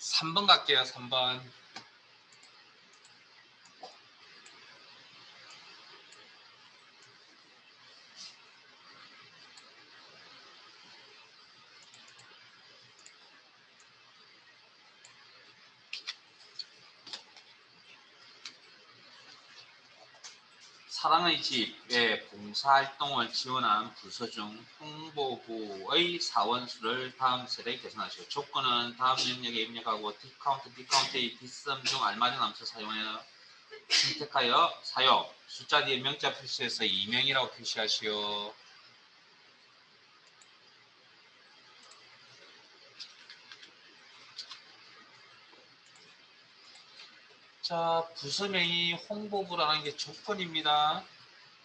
3번 갈게요. 3번. 사랑의 집의 봉사활동을 지원한 부서 중 홍보부의 사원수를 다음 세대에 계산하시오. 조건은 다음 영역에 입력하고 디카운트의 뒷섬 중 알맞은 함수 사용하여 선택하여 사용. 숫자 뒤에 명자 표시해서 2명이라고 표시하시오. 자, 부서명이 홍보부라는 게 조건입니다.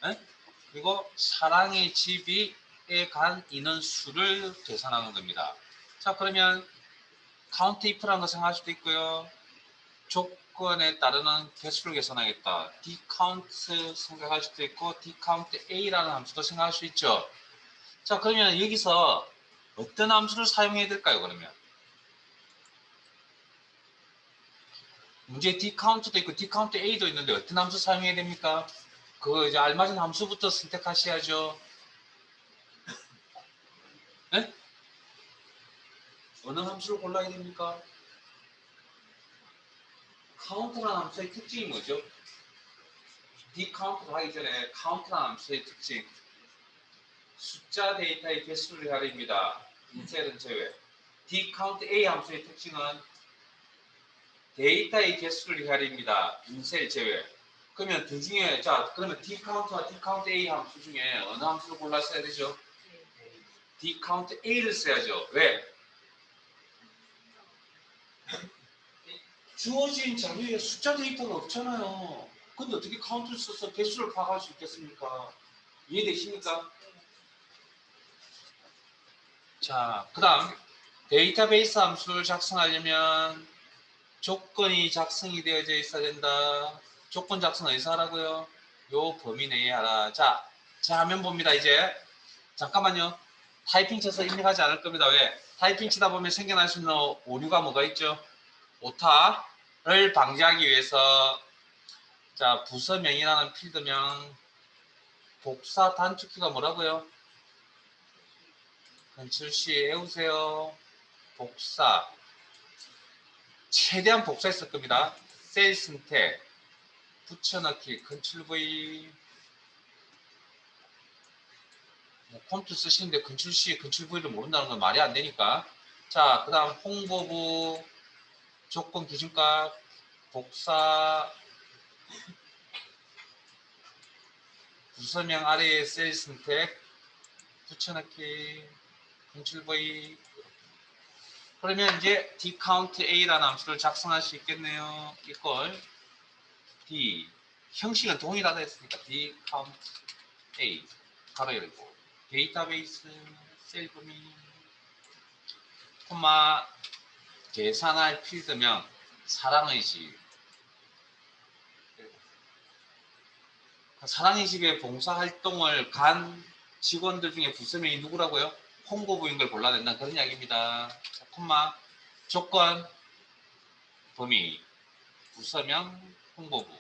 에? 그리고 사랑의 집에 간 인원수를 계산하는 겁니다. 자, 그러면 카운트 if라는 거 생각할 수도 있고요. 조건에 따르는 개수를 계산하겠다. dcount 생각할 수도 있고 dcount a라는 함수도 생각할 수 있죠. 자, 그러면 여기서 어떤 함수를 사용해야 될까요? 그러면 문제 dcount도 있고 dcount a도 있는데 어떤 함수 사용해야 됩니까? 그거 이제 알맞은 함수부터 선택하셔야죠. 네? 어느 함수를 골라야 됩니까? 카운트라는 함수의 특징이 뭐죠? dcount를 하기 전에 카운트라는 함수의 특징. 숫자 데이터의 개수를 가립니다. 인셀은 제외. dcount a 함수의 특징은 데이터의 개수를 가립니다. 인셀 제외. 그러면 두 중에 자 그러면 dcount와 dcount a 함수 중에 어느 함수를 골라 써야 되죠? dcount a를 써야죠. 왜? 주어진 자료에 숫자 데이터가 없잖아요. 근데 어떻게 카운트를 써서 개수를 파악할 수 있겠습니까? 이해되십니까? 자, 그 다음 데이터베이스 함수를 작성하려면 조건이 작성이 되어져 있어야 된다. 조건 작성 어디서 하라고요? 요 범위 내에 하라. 자, 제 화면 봅니다. 이제 잠깐만요. 타이핑 쳐서 입력하지 않을 겁니다. 왜? 타이핑 치다 보면 생겨날 수 있는 오류가 뭐가 있죠? 오타를 방지하기 위해서 자, 부서명이라는 필드명 복사 단축키가 뭐라고요? 컨트롤C 외우세요. 복사 최대한 복사했을 겁니다. 셀 선택 붙여넣기 컨트롤 V 컴퓨터 쓰시는데 컨트롤 C, 컨트롤 V를 모른다는 건 말이 안 되니까. 자, 그 다음 홍보부 조건 기준값 복사 부서명 아래에 셀 선택 붙여넣기 컨트롤 V. 그러면 이제 dcount a라는 함수를 작성할 수 있겠네요. 이걸 d 형식은 동일하다 했으니까 dcount a 가로 열고 데이터베이스 셀 범위 콤마 계산할 필드명 사랑의 집 사랑의 집에 봉사활동을 간 직원들 중에 부서명이 누구라고요? 홍보부인 걸 골라야 된다 그런 이야기입니다. 자, 콤마 조건 범위 부서명 홍보부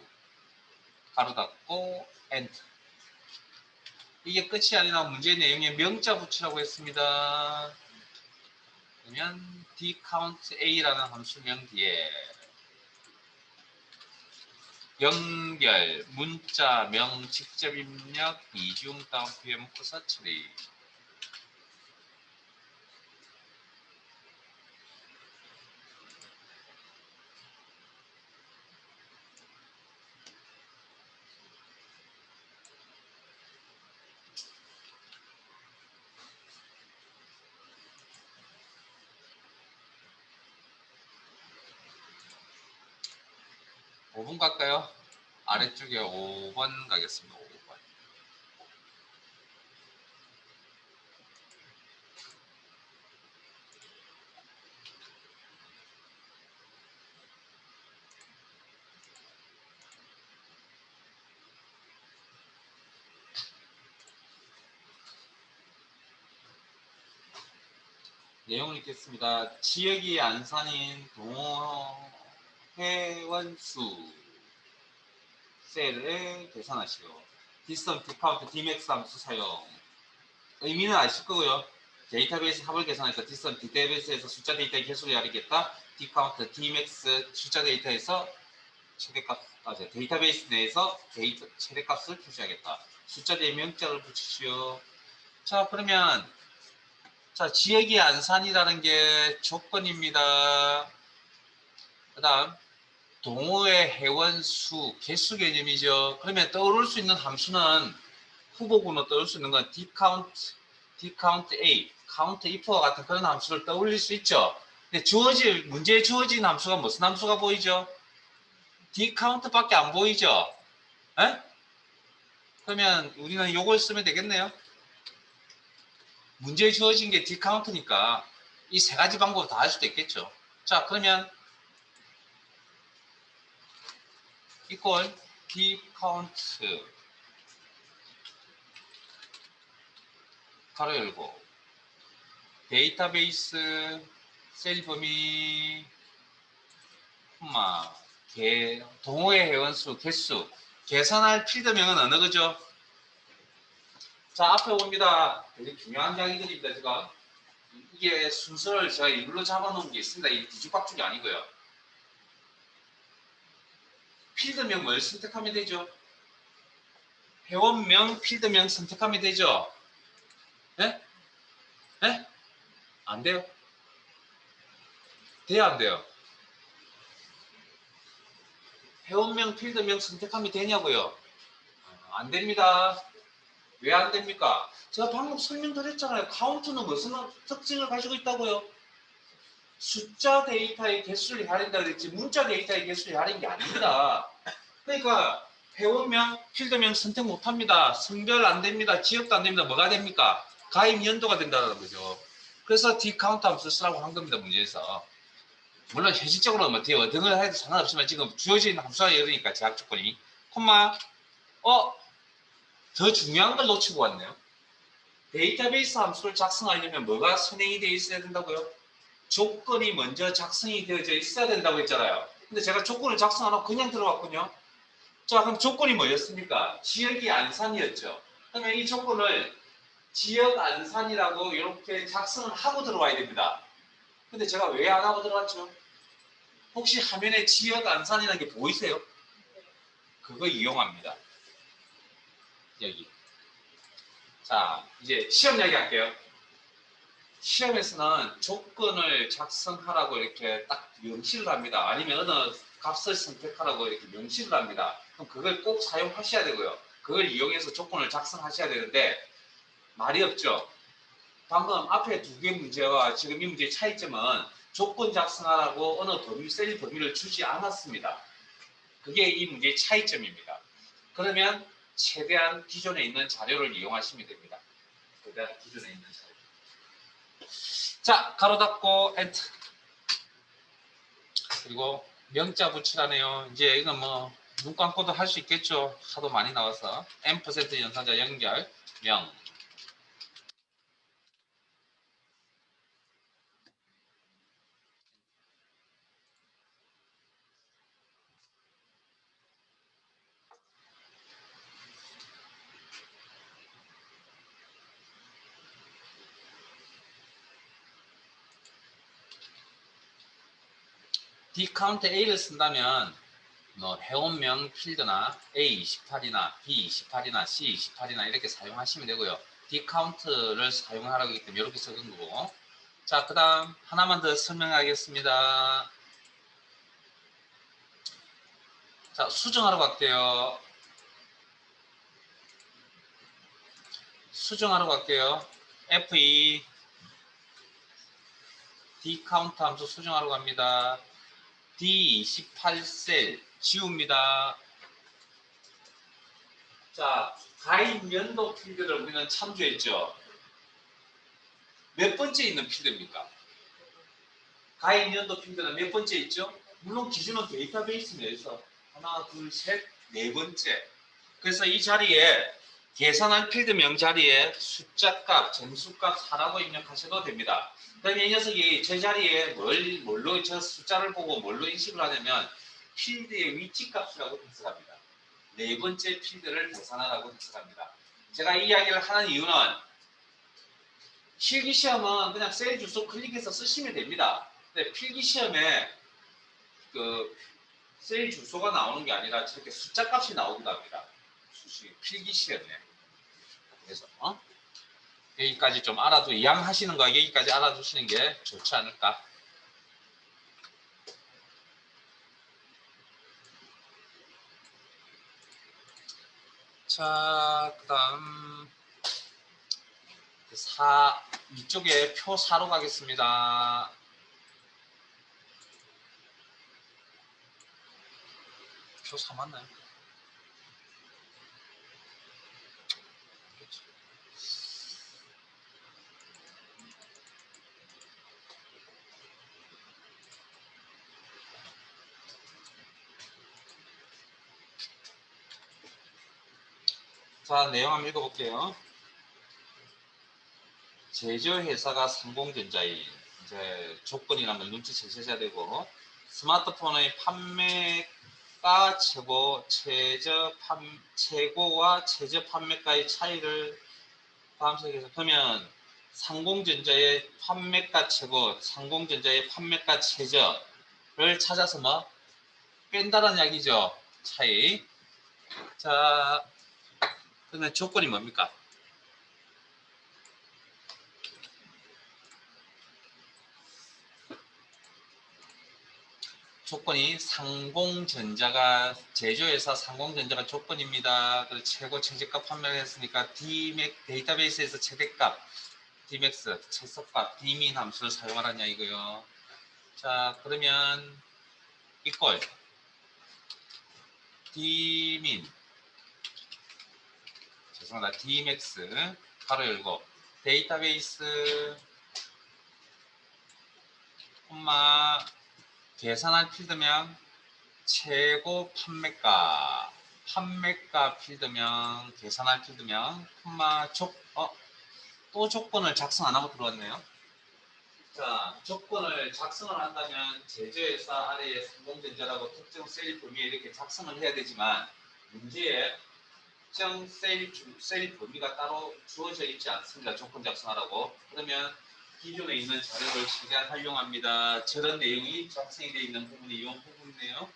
가로 닫고 엔터. 이게 끝이 아니라 문제 내용에 명자 붙이라고 했습니다. 그러면 dcount a라는 함수명 뒤에 연결, 문자, 명, 직접 입력, 이중 따옴표 묶어서 처리. 오 번 갈까요? 아래쪽에 5번 가겠습니다. 5번. 내용을 읽겠습니다. 지역이 안산인 동해원수 셀을 계산하시오. 디스턴트 카운트 dmax 함수 사용. 의미는 아실 거고요. 데이터베이스 합을 계산해서 디스턴트 데이터베이스에서 숫자 데이터의 개수를 알리겠다. dcount dmax 숫자 데이터에서 최대값, 데이터베이스 내에서 데이터 최대값을 표시하겠다. 숫자 뒤에 명자를 붙이시오. 자, 그러면 자, 지역이 안산이라는 게 조건입니다. 그 다음 동호회 회원수 개수 개념이죠. 그러면 떠오를 수 있는 함수는 후보군으로 떠올 수 있는 건 dcount, dcount a, count if와 같은 그런 함수를 떠올릴 수 있죠. 근데 문제에 주어진 함수가 무슨 함수가 보이죠? dcount밖에 안 보이죠. 에? 그러면 우리는 이걸 쓰면 되겠네요. 문제에 주어진 게 dcount니까 이 세 가지 방법 다 할 수도 있겠죠. 자, 그러면 equal dcount 가로 열고 데이터베이스 셀 범위 동호회 회원수 개수 계산할 필드명은 어느 거죠? 자, 앞에 봅니다. 되게 중요한 이야기들입니다. 제가 이게 순서를 제가 일로 잡아놓은 게 있습니다. 이 뒤죽박죽이 아니고요. 필드명 뭘 선택하면 되죠? 회원명, 필드명 선택하면 되죠? 네? 네? 안 돼요? 돼요, 안 돼요? 회원명, 필드명 선택하면 되냐고요? 안 됩니다. 왜 안 됩니까? 제가 방금 설명드렸잖아요. 카운트는 무슨 특징을 가지고 있다고요? 숫자 데이터의 개수를 가린다 그랬지 문자 데이터의 개수를 가린 게 아닙니다. 그러니까 회원명, 필드명 선택 못합니다. 성별 안 됩니다. 지역도 안 됩니다. 뭐가 됩니까? 가입 연도가 된다는 거죠. 그래서 dcount 함수를 쓰라고 한 겁니다. 문제에서. 물론 현실적으로는 뭐 등을 해도 상관없지만 지금 주어진 함수가 이러니까 제약 조건이 콤마 더 중요한 걸 놓치고 왔네요. 데이터베이스 함수를 작성하려면 뭐가 선행이 되어 있어야 된다고요? 조건이 먼저 작성이 되어져 있어야 된다고 했잖아요. 근데 제가 조건을 작성 안 하고 그냥 들어갔군요. 자, 그럼 조건이 뭐였습니까? 지역이 안산이었죠. 그러면 이 조건을 지역 안산이라고 이렇게 작성을 하고 들어와야 됩니다. 근데 제가 왜 안 하고 들어갔죠? 혹시 화면에 지역 안산이라는 게 보이세요? 그거 이용합니다. 여기. 자, 이제 시험 이야기 할게요. 시험에서는 조건을 작성하라고 이렇게 딱 명시를 합니다. 아니면 어느 값을 선택하라고 이렇게 명시를 합니다. 그럼 그걸 꼭 사용하셔야 되고요. 그걸 이용해서 조건을 작성하셔야 되는데 말이 없죠. 방금 앞에 두 개 문제와 지금 이 문제의 차이점은 조건 작성하라고 어느 범위, 셀 범위를 주지 않았습니다. 그게 이 문제의 차이점입니다. 그러면 최대한 기존에 있는 자료를 이용하시면 됩니다. 최대한 기존에 있는 자료. 자, 가로 닫고 엔터. 그리고 명자 붙이라네요. 이제 이건 뭐 눈 감고도 할 수 있겠죠. 하도 많이 나와서 M% 연산자 연결 명. dcount A를 쓴다면 뭐 회원명 필드나 A28이나 B28이나 C28이나 이렇게 사용하시면 되고요. dcount를 사용하라고 하기 때문에 이렇게 적은 거고. 자, 그 다음 하나만 더 설명하겠습니다. 자, 수정하러 갈게요. 수정하러 갈게요. F2 dcount 함수 수정하러 갑니다. D28셀 지웁니다. 자, 가입 연도 필드를 우리는 참조했죠. 몇 번째 있는 필드입니까? 가입 연도 필드는 몇 번째 있죠? 물론 기준은 데이터베이스 내에서 하나, 둘, 셋, 네 번째. 그래서 이 자리에 계산할 필드명 자리에 숫자값, 정수값 4라고 입력하셔도 됩니다. 그럼 이 녀석이 제 자리에 뭘로 저 숫자를 보고 뭘로 인식을 하냐면 필드의 위치값이라고 해석합니다. 네 번째 필드를 계산하라고 해석합니다. 제가 이 이야기를 하는 이유는 필기시험은 그냥 셀 주소 클릭해서 쓰시면 됩니다. 근데 필기시험에 그 셀 주소가 나오는 게 아니라 저렇게 숫자 값이 나오기도 합니다. 필기시험에. 그래서 여기까지 좀 이양하시는 거 여기까지 알아두시는 게 좋지 않을까. 자, 그 다음 이쪽에 표 4로 가겠습니다. 표 4 맞나요? 자, 내용 한번 읽어볼게요. 제조회사가 상공전자인 이제 조건이라는 걸 눈치채셔야 되고 스마트폰의 판매가 최고와 최저 판매가의 차이를 다음색에서 그러면 상공전자의 판매가 최고, 상공전자의 판매가 최저를 찾아서 뭐 뺀다는 이야기죠. 차이. 자, 그러면 조건이 뭡니까? 조건이 상공전자가 제조회사 상공전자가 조건입니다. 그래서 최고 최저가 판매를 했으니까 데이터베이스에서 최대값 Dmax 최소값 Dmin 함수를 사용하라는 이야기고요. 자, 그러면 이꼴 Dmin 죄송합니다. Dmax 가로 열고 데이터베이스 콤마 계산할 필드명 최고 판매가 필드명 계산할 필드명 콤마 또 조건을 작성 안 하고 들어왔네요. 자, 조건을 작성을 한다면 제조회사 아래에 상공전자라고 특정 셀 범위에 이렇게 작성을 해야 되지만 문제에 특정 셀 범위가 따로 주어져 있지 않습니다. 조건 작성하라고. 그러면 기존에 있는 자료를 최대한 활용합니다. 저런 내용이 작성이 되어 있는 부분이 이 부분이네요.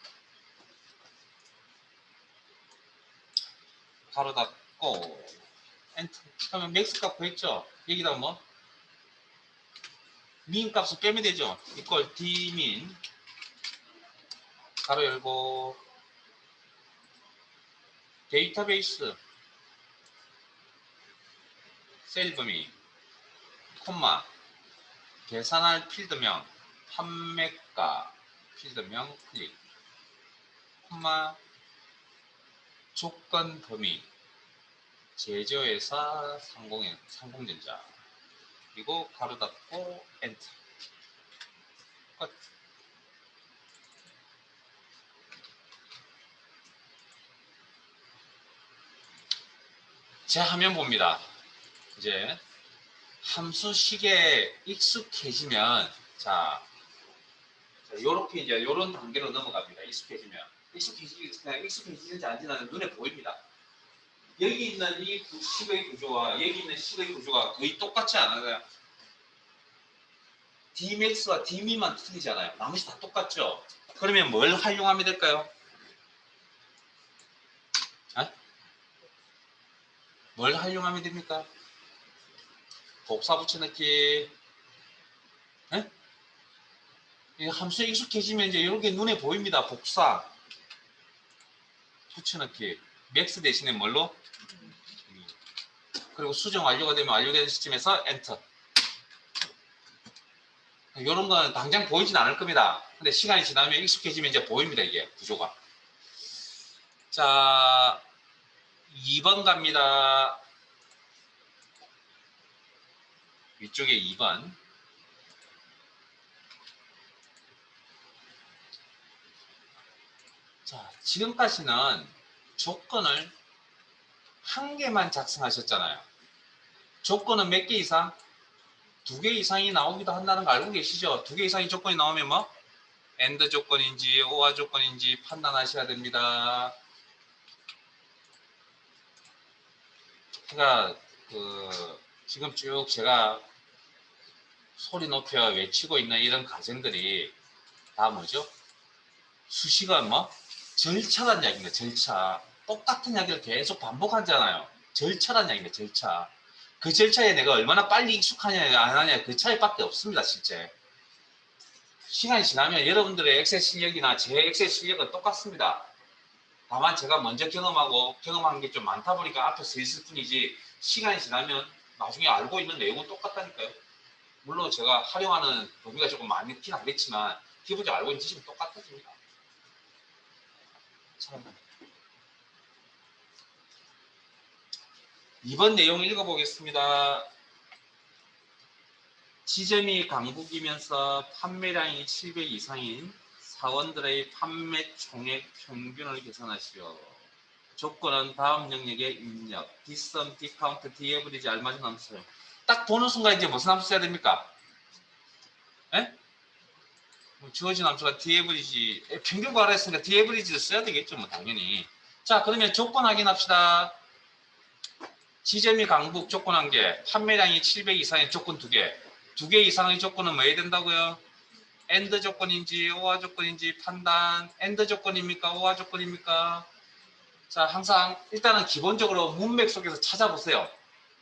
가로 닫고 엔터. 그러면 맥스 값 보였죠? 여기다 뭐 민 값을 빼면 되죠. 이걸 dmin 가로 열고 데이터베이스 셀 범위 콤마 계산할 필드명 판매가 필드명 클릭 콤마 조건 범위 제조회사 상공전자 그리고 가로 닫고 엔터 끝. 제 화면 봅니다. 이제 함수식에 익숙해지면 자 요렇게 이제 요런 단계로 넘어갑니다. 익숙해지는지 안 지나는 눈에 보입니다. 여기 있는 이 식의 구조와 여기 있는 식의 구조가 거의 똑같지 않아요. Dmax와 Dmin만 틀리잖아요. 나머지 다 똑같죠. 그러면 뭘 활용하면 될까요? 뭘 활용하면 됩니까? 복사 붙여넣기. 이 함수에 익숙해지면 이제 이렇게 눈에 보입니다. 복사 붙여넣기. 맥스 대신에 뭘로? 그리고 수정 완료가 되면 완료되는 시점에서 엔터. 이런 건 당장 보이진 않을 겁니다. 근데 시간이 지나면 익숙해지면 이제 보입니다. 이게 구조가. 자, 2번 갑니다. 위쪽에 2번. 자, 지금까지는 조건을 한 개만 작성하셨잖아요. 조건은 몇 개 이상? 2개 이상이 나오기도 한다는 거 알고 계시죠? 2개 이상의 조건이 나오면 뭐? AND 조건인지 OR 조건인지 판단하셔야 됩니다. 그러니까 지금 쭉 제가 소리 높여 외치고 있는 이런 과정들이 다 뭐죠? 수식은 뭐? 절차란 이야기입니다. 절차. 똑같은 이야기를 계속 반복하잖아요. 절차란 이야기입니다. 절차. 그 절차에 내가 얼마나 빨리 익숙하냐 안 하냐 그 차이밖에 없습니다. 실제. 시간이 지나면 여러분들의 엑셀 실력이나 제 엑셀 실력은 똑같습니다. 다만 제가 먼저 경험한 게 좀 많다 보니까 앞에서 있을 뿐이지 시간이 지나면 나중에 알고 있는 내용은 똑같다니까요. 물론 제가 활용하는 범위가 조금 많긴 하겠지만 기본적으로 알고 있는 지식은 똑같아집니다. 이번 내용 읽어보겠습니다. 지점이 강북이면서 판매량이 700 이상인 사원들의 판매 총액 평균을 계산하시오. 조건은 다음 영역의 입력, 뒷섬, 디카운트, 디에브리지, 알맞은 함수. 딱 보는 순간 이제 무슨 함수 써야 됩니까? 에? 주어진 함수가 디에브리지, 평균 구하라 했으니까 디에브리지를 써야 되겠죠, 뭐 당연히. 자, 그러면 조건 확인합시다. 지점이 강북 조건 1개, 판매량이 700 이상의 조건 2개. 2개 이상의 조건은 뭐 해야 된다고요? AND 조건인지 OR 조건인지 판단. AND 조건입니까? OR 조건입니까? 자, 항상 일단은 기본적으로 문맥 속에서 찾아보세요.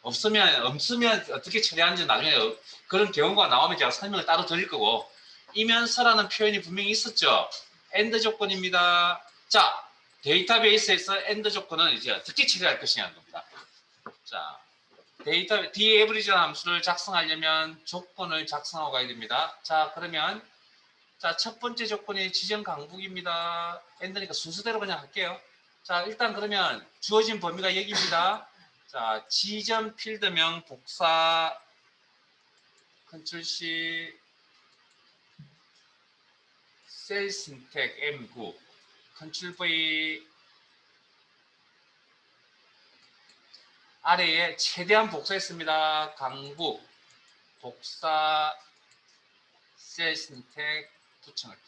없으면 어떻게 처리하는지 나중에 그런 경우가 나오면 제가 설명을 따로 드릴 거고, 이면서라는 표현이 분명히 있었죠. AND 조건입니다. 자, 데이터베이스에서 AND 조건은 이제 어떻게 처리할 것이냐는 겁니다. 자, dAverage라는 함수를 작성하려면 조건을 작성하고 가야 됩니다. 자, 그러면 자, 첫 번째 조건이 지점 강북입니다. AND니까 순서대로 그냥 할게요. 자, 일단 그러면 주어진 범위가 여기입니다. 자, 지점 필드명 복사 컨트롤 C 셀 선택 M9 컨트롤 V 아래에 최대한 복사했습니다. 강북 복사 셀 선택 붙여넣기.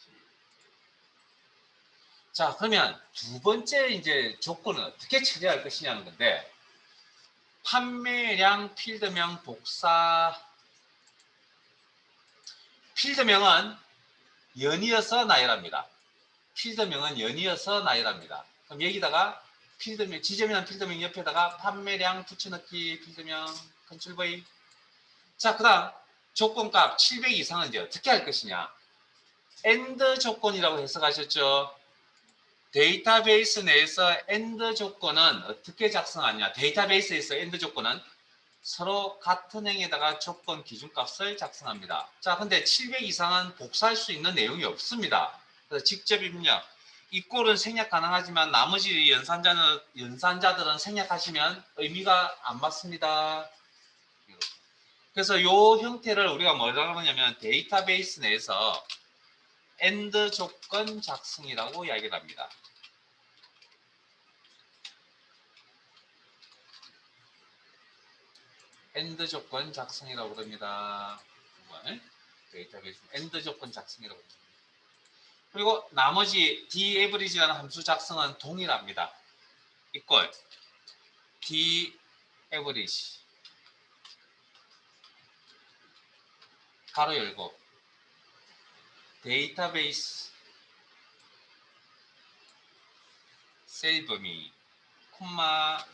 자, 그러면 두 번째 이제 조건은 어떻게 처리할 것이냐는 건데, 판매량 필드명 복사. 필드명은 연이어서 나열합니다. 필드명은 연이어서 나열합니다. 그럼 여기다가 필드명, 지점이라는 필드명 옆에다가 판매량 붙여넣기 필드명 컨트롤 V. 자, 그 다음 조건값 700 이상은 이제 어떻게 할 것이냐. AND 조건이라고 해석하셨죠. 데이터베이스 내에서 AND 조건은 어떻게 작성하냐. 데이터베이스에서 AND 조건은 서로 같은 행에다가 조건 기준값을 작성합니다. 자, 근데 700 이상은 복사할 수 있는 내용이 없습니다. 그래서 직접 입력. 이 꼴은 생략 가능하지만 나머지 연산자들은 생략하시면 의미가 안 맞습니다. 그래서 이 형태를 우리가 뭐라고 하냐면 데이터베이스 내에서 AND 조건 작성이라고 이야기를 합니다. AND 조건 작성이라고 그럽니다. 데이터베이스 AND 조건 작성이라고 합니다. 그리고 나머지 dAverage라는 함수 작성은 동일합니다. equal dAverage 가로 열고 데이터베이스 셀 범위 콤마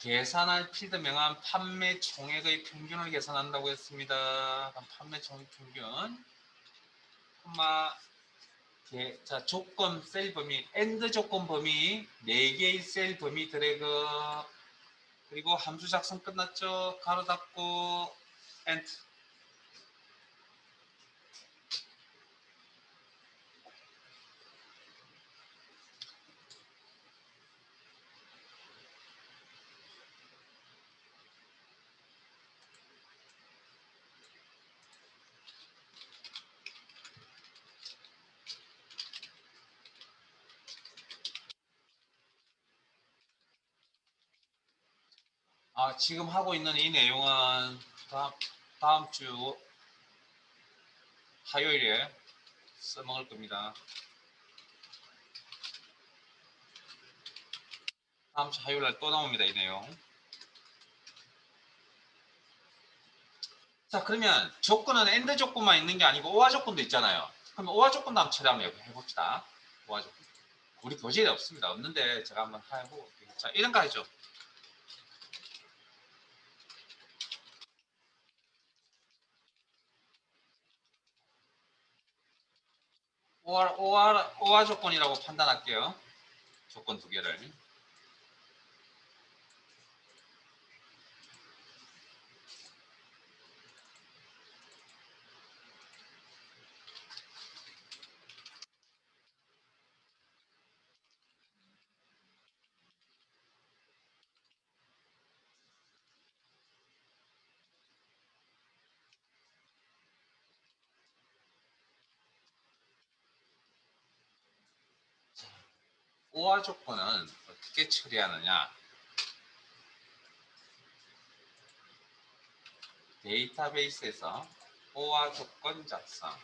계산할 필드명은 판매 총액의 평균을 계산한다고 했습니다. 판매 총액 평균 콤마 자, 조건 셀 범위 AND 조건 범위 4개의 셀 범위 드래그 그리고 함수 작성 끝났죠. 가로 닫고 엔터. 지금 하고 있는 이 내용은 다음 주 화요일에 써먹을 겁니다. 다음 주 화요일날 또 나옵니다. 이 내용. 자, 그러면 조건은 AND 조건만 있는 게 아니고 OR 조건도 있잖아요. 그럼 OR 조건도 한번 처리 한번 해봅시다. OR 조건. 우리 교재에 없습니다. 없는데 제가 한번 해보고. 자, 이런 거 하죠. OR 조건이라고 판단할게요. 조건 두 개를. OR 조건은 어떻게 처리하느냐. 데이터베이스에서 OR 조건 작성.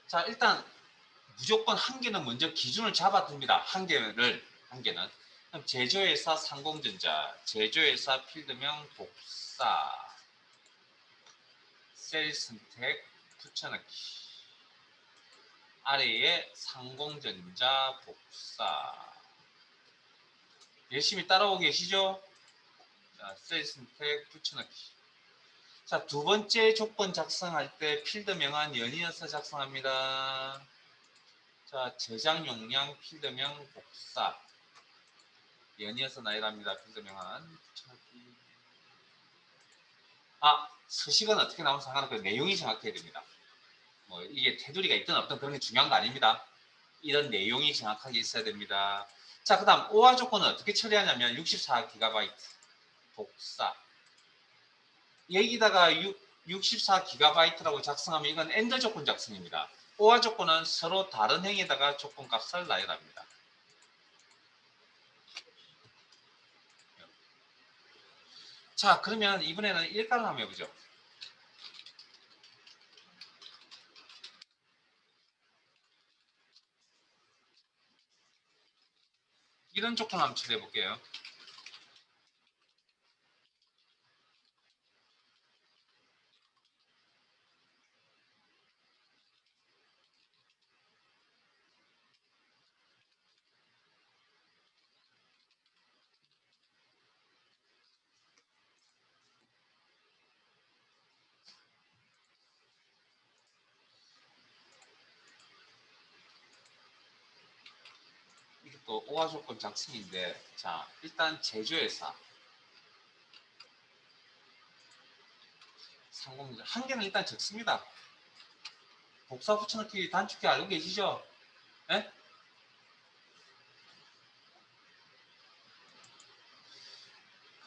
자, 일단 무조건 한 개는 먼저 기준을 잡아둡니다. 한 개는. 그럼 제조회사 상공전자, 제조회사 필드명 복사, 셀슨텍 붙여넣기. 아래에 상공전자 복사. 열심히 따라오고 계시죠? 자, 셀슨텍 붙여넣기. 자, 두 번째 조건 작성할 때 필드명은 연이어서 작성합니다. 자, 저장 용량 필드명 복사. 연이어서 나열합니다. 필드명은. 서식은 어떻게 나오면 상관없고 내용이 정확해야 됩니다. 뭐 이게 테두리가 있든 없든 그런 게 중요한 거 아닙니다. 이런 내용이 정확하게 있어야 됩니다. 자, 그 다음 OR 조건은 어떻게 처리하냐면 64GB 복사. 여기다가 64GB라고 작성하면 이건 AND 조건 작성입니다. OR 조건은 서로 다른 행에다가 조건 값을 나열합니다. 자, 그러면 이번에는 일괄을 한번 해보죠. 이런 조건 한번 처리해 볼게요. 이것도 OR 조건 작성인데, 자, 일단 제조회사 상공전자 한 개는 일단 적습니다. 복사 붙여넣기 단축키 알고 계시죠? 네?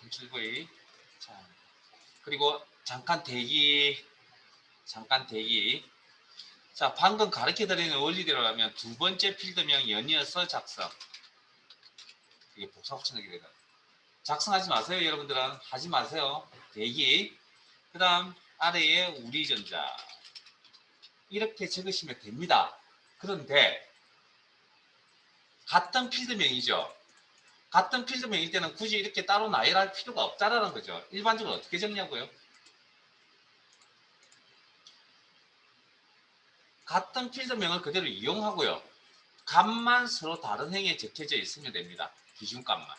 컨트롤 V. 자, 그리고 잠깐 대기. 자, 방금 가르쳐드리는 원리대로라면 두 번째 필드명 연이어서 작성. 이게 복사 붙여넣기 되다. 작성하지 마세요, 여러분들은. 하지 마세요. 대기. 그 다음 아래에 우리전자. 이렇게 적으시면 됩니다. 그런데 같은 필드명이죠. 같은 필드명일 때는 굳이 이렇게 따로 나열할 필요가 없다라는 거죠. 일반적으로 어떻게 적냐고요? 같은 필드명을 그대로 이용하고요. 값만 서로 다른 행에 적혀져 있으면 됩니다. 기준값만.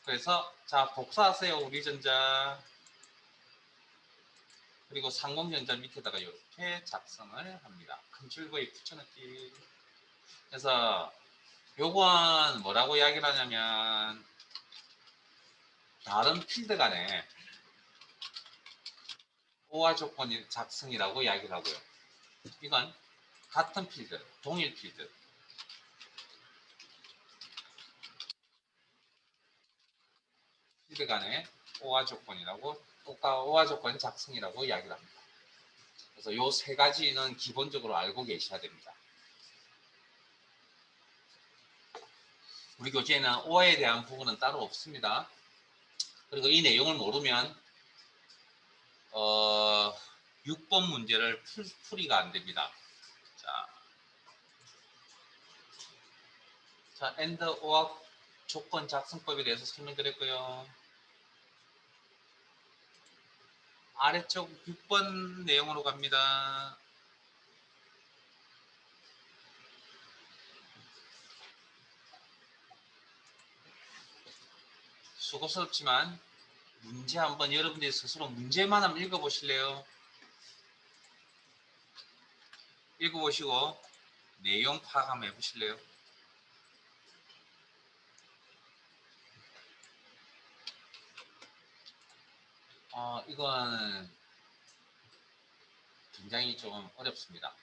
그래서 자, 복사하세요. 우리전자. 그리고 상공전자 밑에다가 이렇게 작성을 합니다. 컨트롤 V 붙여넣기. 그래서 요건 뭐라고 이야기를 하냐면 다른 필드 간에 OR 조건이 작성이라고 이야기를 하고요. 이건 같은 필드, 동일 필드. 필드 간의 OR 조건이라고, OR 조건 작성이라고 이야기를 합니다. 그래서 요 세 가지는 기본적으로 알고 계셔야 됩니다. 우리 교재에는 OA에 대한 부분은 따로 없습니다. 그리고 이 내용을 모르면 6번 문제를 풀이가 안 됩니다. 자, AND OR 조건 작성법에 대해서 설명드렸고요. 아래쪽 6번 내용으로 갑니다. 수고스럽지만 문제 한번 여러분들이 스스로 문제만 한번 읽어보실래요? 읽어보시고 내용 파악 한번 해보실래요? 이건 굉장히 좀 어렵습니다.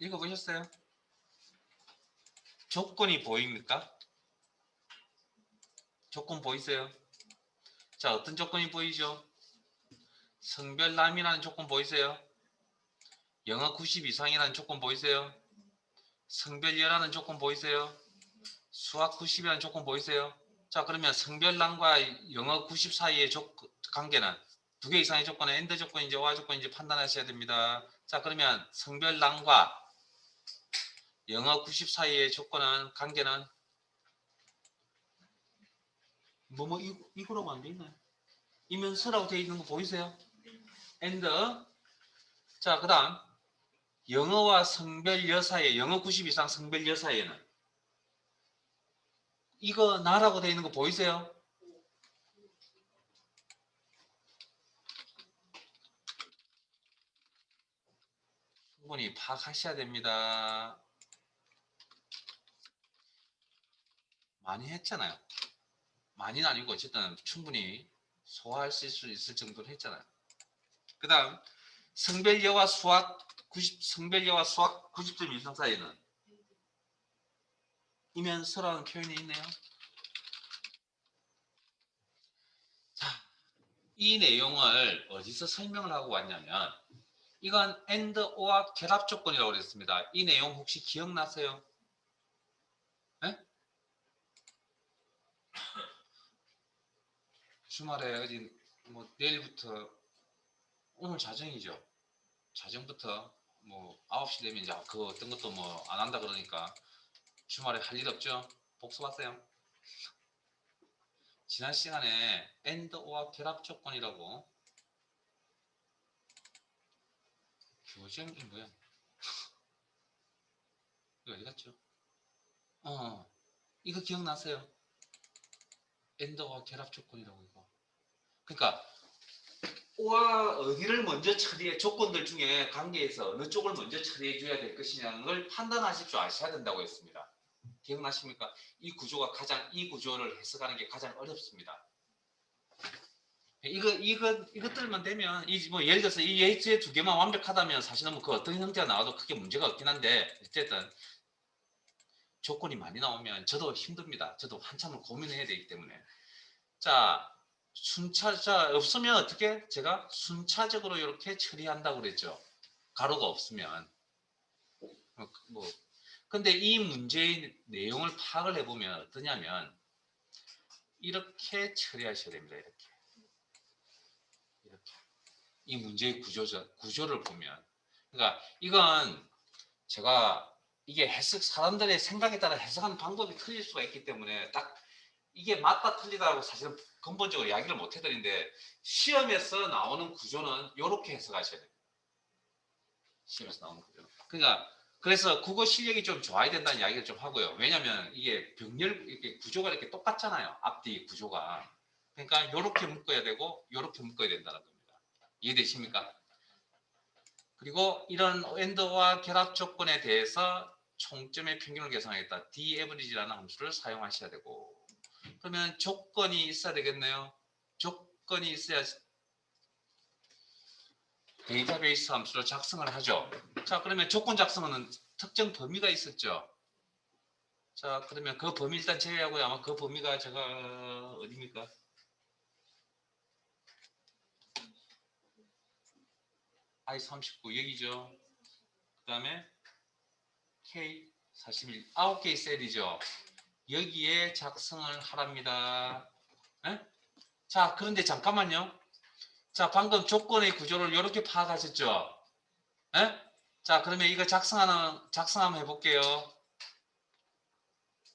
읽어보셨어요? 조건이 보입니까? 조건 보이세요? 자, 어떤 조건이 보이죠? 성별남이라는 조건 보이세요? 영어 90 이상이라는 조건 보이세요? 성별여라는 조건 보이세요? 수학 90이라는 조건 보이세요? 자, 그러면 성별남과 영어 90 사이의 관계는 두 개 이상의 조건은 AND 조건인지 OR 조건인지 판단하셔야 됩니다. 자, 그러면 성별남과 영어 90 사이의 조건은 관계는 이거라고 안 돼 있나요? 이면서라고 되어 있는 거 보이세요? AND. 자, 그 다음 영어와 성별여 사이에 영어 90 이상 성별여 사이에는 이거 나라고 되어 있는 거 보이세요? 충분히 파악하셔야 됩니다. 많이 했잖아요. 많이는 아니고 어쨌든 충분히 소화하실 수 있을 정도로 했잖아요. 그 다음 성별여와 수학 90점 이상 사이에는 이면서라는 표현이 있네요. 자, 이 내용을 어디서 설명을 하고 왔냐면 이건 AND OR 결합 조건이라고 그랬습니다. 이 내용 혹시 기억나세요? 네? 주말에 어디 뭐 내일부터 오늘 자정이죠. 자정부터 뭐 9시 되면 이제 그 어떤 것도 뭐 안 한다 그러니까 주말에 할 일 없죠? 복습하세요. 지난 시간에 AND OR 결합 조건이라고 교정이 뭐야? 이거 어디 갔죠? 이거 기억나세요? AND OR 결합 조건이라고 이거. 그러니까 OR 어디를 먼저 처리해 조건들 중에 관계에서 어느 쪽을 먼저 처리해 줘야 될 것이냐는 걸 판단하실 줄 아셔야 된다고 했습니다. 기억나십니까? 이 구조를 해석하는 게 가장 어렵습니다. 이것들만 되면, 뭐, 예를 들어서 이 H의 두 개만 완벽하다면 사실은 뭐 그 어떤 형태가 나와도 크게 문제가 없긴 한데, 어쨌든, 조건이 많이 나오면 저도 힘듭니다. 저도 한참을 고민해야 되기 때문에. 자, 없으면 어떻게? 제가 순차적으로 이렇게 처리한다고 그랬죠. 가로가 없으면. 근데 이 문제의 내용을 파악을 해보면 어떠냐면, 이렇게 처리하셔야 됩니다. 이렇게. 이 문제의 구조를 보면. 그러니까 이건 제가 이게 해석 사람들의 생각에 따라 해석하는 방법이 틀릴 수가 있기 때문에 딱 이게 맞다 틀리다라고 사실은 근본적으로 이야기를 못 해드리는데 시험에서 나오는 구조는 이렇게 해석하셔야 돼요. 시험에서 나오는 구조는. 그러니까 그래서 국어 실력이 좀 좋아야 된다는 이야기를 좀 하고요. 왜냐하면 이게 병렬 이렇게 구조가 이렇게 똑같잖아요. 앞뒤 구조가. 그러니까 이렇게 묶어야 되고 이렇게 묶어야 된다는 겁니다. 이해되십니까? 그리고 이런 엔드와 결합 조건에 대해서 총점의 평균을 계산하겠다. d-average라는 함수를 사용하셔야 되고 그러면 조건이 있어야 되겠네요. 조건이 있어야 데이터베이스 함수를 작성을 하죠. 자, 그러면 조건 작성은 특정 범위가 있었죠. 자, 그러면 그 범위 일단 제외하고요. 아마 그 범위가 제가 어디입니까? I39 여기죠. 그 다음에 K41 9개의 셀이죠. 여기에 작성을 하랍니다. 에? 자, 그런데 잠깐만요. 자, 방금 조건의 구조를 이렇게 파악하셨죠? 에? 자, 그러면 이거 작성 한번 해볼게요.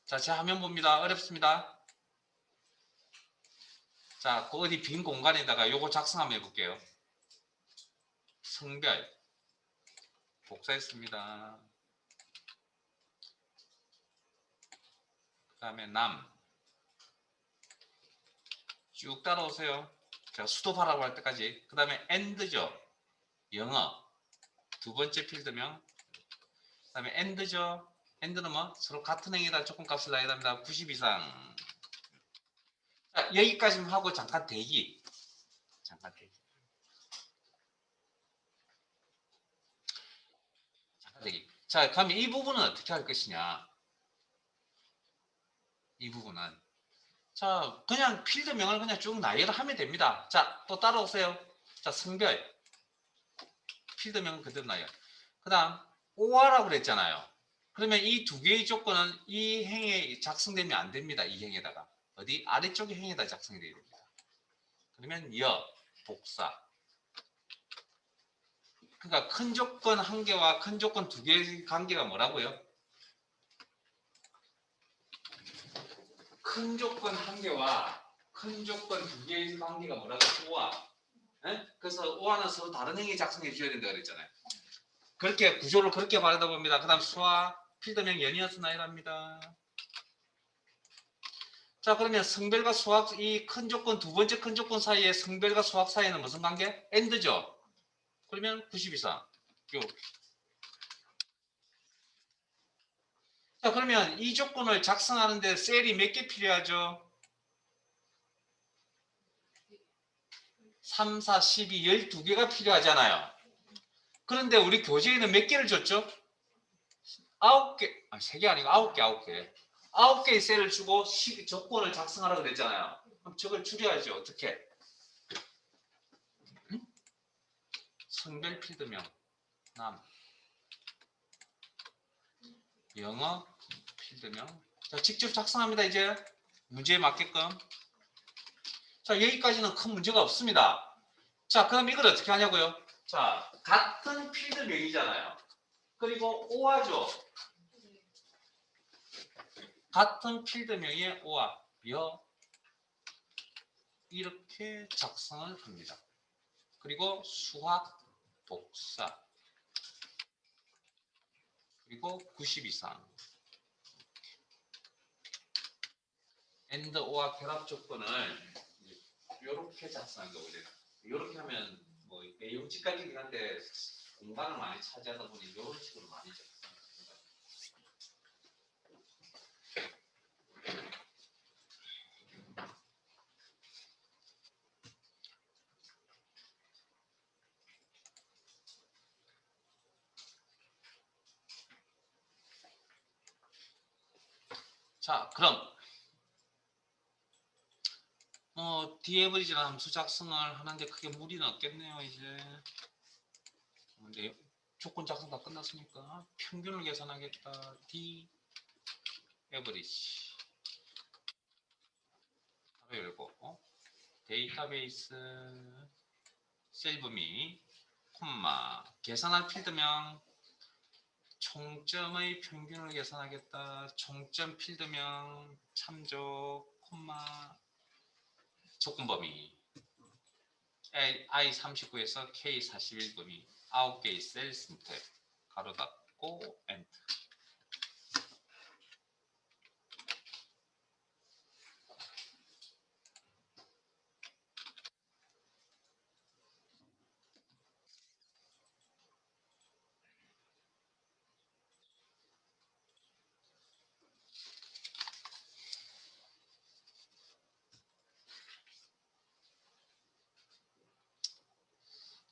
자, 제 화면 봅니다. 어렵습니다. 자, 그 어디 빈 공간에다가 요거 작성 한번 해볼게요. 성별. 복사했습니다. 그 다음에 남. 쭉 따라오세요. 제가 수도하라고 할 때까지. 그 다음에 and죠. 영어. 두 번째 필드명. 그 다음에 and죠. and는 뭐? 서로 같은 행에다 조건값을 놔야 됩니다. 90 이상. 자, 여기까지만 하고 잠깐 대기. 잠깐 대기. 잠깐 대기. 자, 그럼 이 부분은 어떻게 할 것이냐? 이 부분은. 자, 그냥 필드명을 그냥 쭉 나열하면 됩니다. 자, 또 따라오세요. 자, 성별. 필드명은 그대로 나열. 그 다음, OR라고 그랬잖아요. 그러면 이 두 개의 조건은 이 행에 작성되면 안 됩니다. 이 행에다가. 어디? 아래쪽의 행에다 작성이 되어야 됩니다. 그러면 복사. 그러니까 큰 조건 한 개와 큰 조건 두 개의 관계가 뭐라고요? 큰 조건 한 개와 큰 조건 두 개의 관계가 뭐라고? OR. 네? 그래서 OR는 서로 다른 행에 작성해 주셔야 된다 그랬잖아요. 그렇게 구조를 그렇게 말하다 봅니다. 그 다음 수화 필드명 연이어서 나열합니다. 자, 그러면 성별과 수학 이 큰 조건 두 번째 큰 조건 사이에 성별과 수학 사이에는 무슨 관계? AND죠. 그러면 90 이상. 자, 그러면 이 조건을 작성하는데 셀이 몇 개 필요하죠? 3, 4, 12, 12개가 필요하잖아요. 그런데 우리 교재에는 몇 개를 줬죠? 9개, 3개 아니고 9개, 9개. 9개의 셀을 주고 조건을 작성하라고 그랬잖아요. 그럼 저걸 줄여야죠. 어떻게? 성별 필드명, 남, 영어 필드명. 자, 직접 작성합니다. 이제 문제에 맞게끔. 자, 여기까지는 큰 문제가 없습니다. 자, 그럼 이걸 어떻게 하냐고요? 자, 같은 필드명이잖아요. 그리고 오화죠. 같은 필드명의 오화, 이렇게 작성을 합니다. 그리고 수학 복사 그리고 90 이상 and or 결합 조건을 이렇게 작성한 거거든요. 이렇게 하면 뭐 내용지까지긴 한데 공간을 많이 차지하다 보니 이런 식으로 많이 적습니다. 자, 그럼 dAverage라는 함수 작성을 하는데 크게 무리는 없겠네요. 이제 근데 조건 작성 다 끝났으니까 평균을 계산하겠다. dAverage 바로 열고 데이터베이스 셀 범위 콤마 계산할 필드명 총점의 평균을 계산하겠다. 총점 필드명 참조 콤마 조건 범위 I39에서 K41 범위 9개의 셀 선택 가로 닫고 엔터.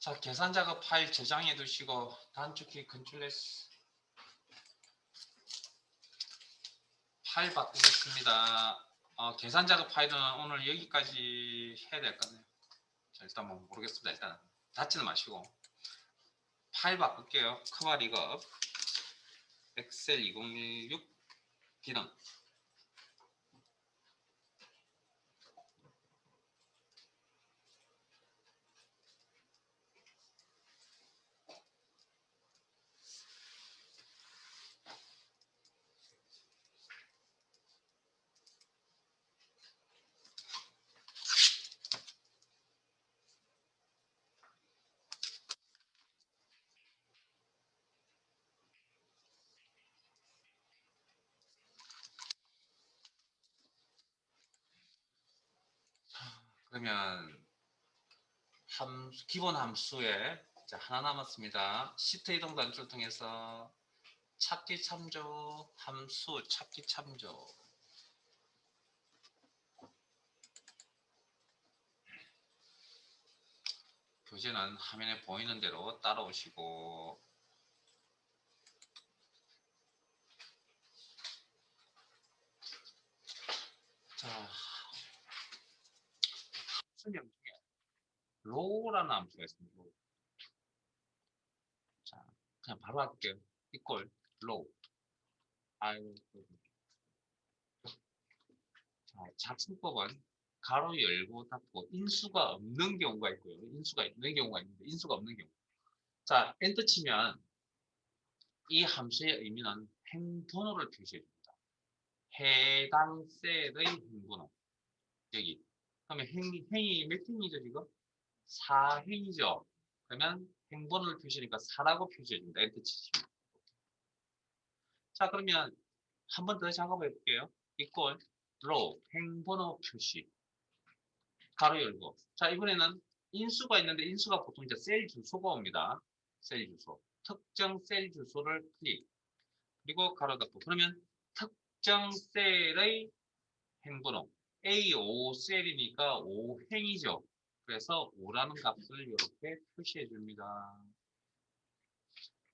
자, 계산 작업 파일 저장해 두시고 단축키 컨트롤 S 파일 바꾸겠습니다. 계산 작업 파일은 오늘 여기까지 해야 될 것 같네요. 자, 일단 뭐 모르겠습니다. 일단 닫지는 마시고 파일 바꿀게요. 커버 리그업 엑셀 2016 기능. 그러면 기본 함수에 하나 남았습니다. 시트 이동 단추를 통해서 찾기 참조 함수 찾기 참조. 교재는 화면에 보이는 대로 따라오시고 자, 설명 중에 row라는 함수가 있습니다. row. 자, 그냥 바로 할게요. equal row. 자, 작성법은 가로 열고 닫고 인수가 없는 경우가 있고요. 인수가 있는 경우가 있는데 인수가 없는 경우. 자, 엔터 치면 이 함수의 의미는 행번호를 표시해 줍니다. 해당 셀의 행번호. 여기. 그러면 행이 몇 행이죠, 지금? 4행이죠. 그러면 행번호를 표시하니까 4라고 표시해 줍니다. 엔터 치시면. 자, 그러면 한 번 더 작업해 볼게요. equal row 행번호 표시. 가로 열고. 자, 이번에는 인수가 있는데 인수가 보통 이제 셀 주소가 옵니다. 셀 주소. 특정 셀 주소를 클릭. 그리고 가로 닫고. 그러면 특정 셀의 행번호. A5 셀이니까 5행이죠. 그래서 5라는 값을 이렇게 표시해 줍니다.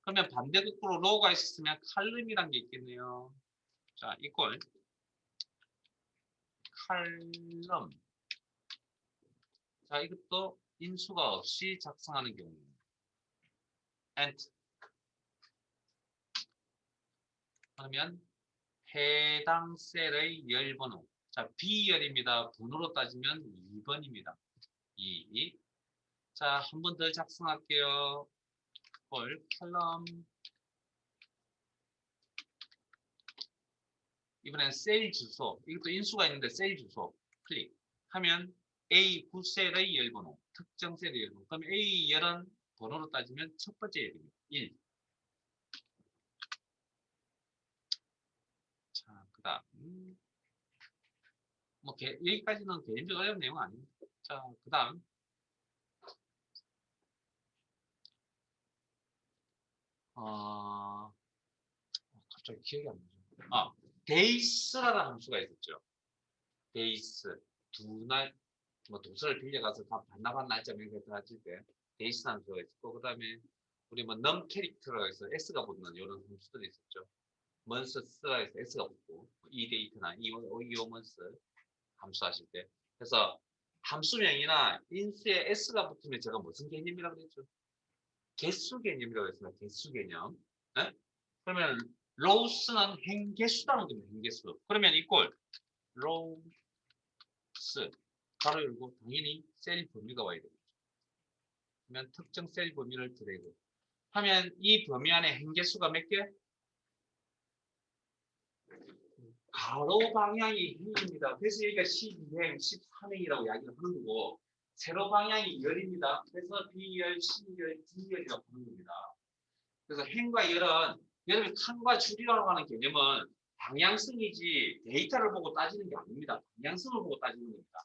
그러면 반대극부로 로우가 있었으면 칼럼이란 게 있겠네요. 자, 이걸 칼럼. 자, 이것도 인수가 없이 작성하는 경우. and 그러면 해당 셀의 열번호. 자, B열입니다. 번호로 따지면 2번입니다. 2. 자, 한 번 더 작성할게요. 헐, 컬럼. 이번엔 셀 주소. 이것도 인수가 있는데 셀 주소. 클릭. 하면 A9 셀의 열번호. 특정 셀의 열번호. 그럼 A열은 번호로 따지면 첫 번째 열입니다. 1. 자, 그 다음. 뭐, 여기까지는 개인적으로 어려운 내용 아닙니다. 자, 그 다음. 갑자기 기억이 안 나죠. 데이스라는 함수가 있었죠. 데이스. 뭐 도서를 빌려가서 다 반납한 날짜면 하실 때 데이스 함수가 있었고, 그 다음에 우리 뭐 넘 캐릭터라고 해서 S가 붙는 이런 함수들이 있었죠. 먼스스라 해서 S가 붙고, 이 데이트나 이오먼스 함수 하실 때. 그래서 함수명이나 인수에 S가 붙으면 제가 무슨 개념이라고 그랬죠? 개수 개념이라고 했습니다. 개수 개념. 네? 그러면 로우스는 행개수라는 겁니다. 행개수. 그러면 이꼴 로우스 가로 열고 당연히 셀 범위가 와야 되겠죠. 그러면 특정 셀 범위를 드래그 하면 이 범위 안에 행개수가 몇 개? 가로 방향이 행입니다. 그래서 여기가 12행, 13행이라고 이야기를 하는 거고 세로 방향이 열입니다. 그래서 B열, C열, D열이라고 하는 겁니다. 그래서 행과 열은 여러분이 칸과 줄이라고 하는 개념은 방향성이지 데이터를 보고 따지는 게 아닙니다. 방향성을 보고 따지는 겁니다.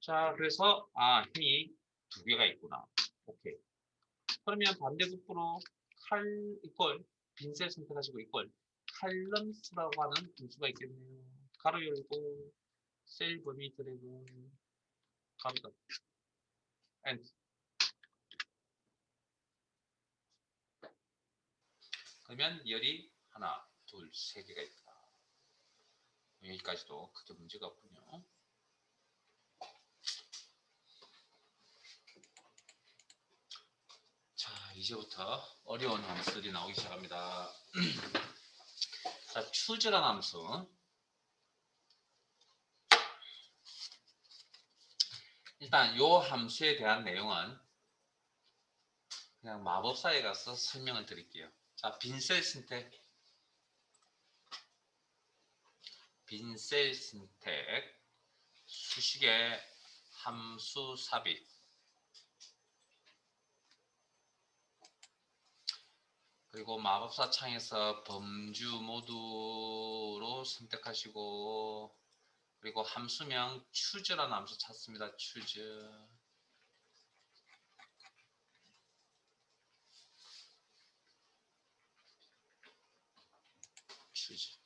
자, 그래서 행이 두 개가 있구나. 오케이. 그러면 반대급부로 칼 이꼴 빈셀 선택하시고 이꼴 칼럼스라고 하는 분수가 있겠네요. 가로 열고 셀 범위 드래그 가로 닫고 엔터. 그러면 열이 하나, 둘, 세 개가 있다. 여기까지도 크게 문제가 없군요. 자, 이제부터 어려운 함수들이 나오기 시작합니다. 자, choose란 함수. 일단 이 함수에 대한 내용은 그냥 마법사에 가서 설명을 드릴게요. 자, 빈셀 선택. 빈셀 선택. 수식의 함수 삽입. 그리고 마법사 창에서 범주 모두로 선택하시고 그리고 함수명 choose라는 함수 찾습니다. choose. choose.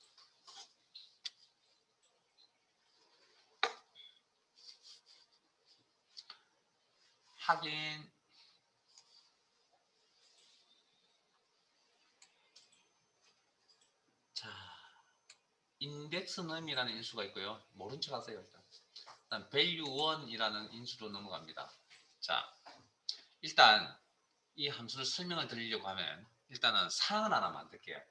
확인. 자, 인덱스 num이라는 인수가 있고요. 모른 척 하세요. 일단 value1이라는 인수로 넘어갑니다. 자, 일단 이 함수를 설명을 드리려고 하면 일단은 상을 하나 만들게요.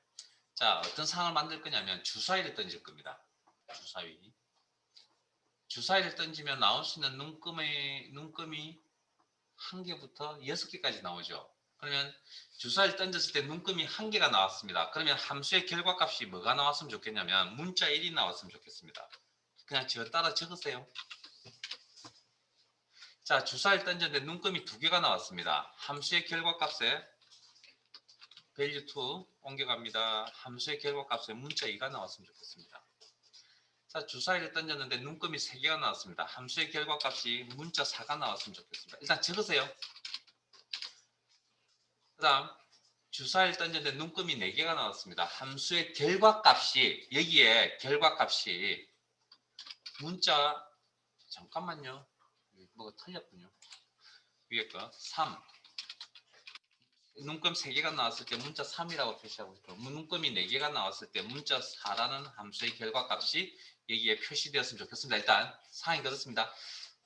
자, 어떤 상을 만들 거냐면 주사위를 던질 겁니다. 주사위. 주사위를 던지면 나올 수 있는 눈금이 한 개부터 6개까지 나오죠. 그러면 주사위를 던졌을 때 눈금이 한 개가 나왔습니다. 그러면 함수의 결과값이 뭐가 나왔으면 좋겠냐면 문자 1이 나왔으면 좋겠습니다. 그냥 저 따라 적으세요. 자, 주사위를 던졌는데 눈금이 2개가 나왔습니다. 함수의 결과값에 value2 옮겨갑니다. 함수의 결과값에 문자 2가 나왔으면 좋겠습니다. 자, 주사위를 던졌는데 눈금이 3개가 나왔습니다. 함수의 결과값이 문자 4가 나왔으면 좋겠습니다. 일단 적으세요. 그 다음 주사위를 던졌는데 눈금이 4개가 나왔습니다. 함수의 결과값이 여기에 결과값이 문자 잠깐만요. 뭐가 틀렸군요. 위에 거 3. 눈금 3개가 나왔을 때 문자 3이라고 표시하고 있고 눈금이 4개가 나왔을 때 문자 4라는 함수의 결과값이 여기에 표시되었으면 좋겠습니다. 일단 상황이 그렇습니다.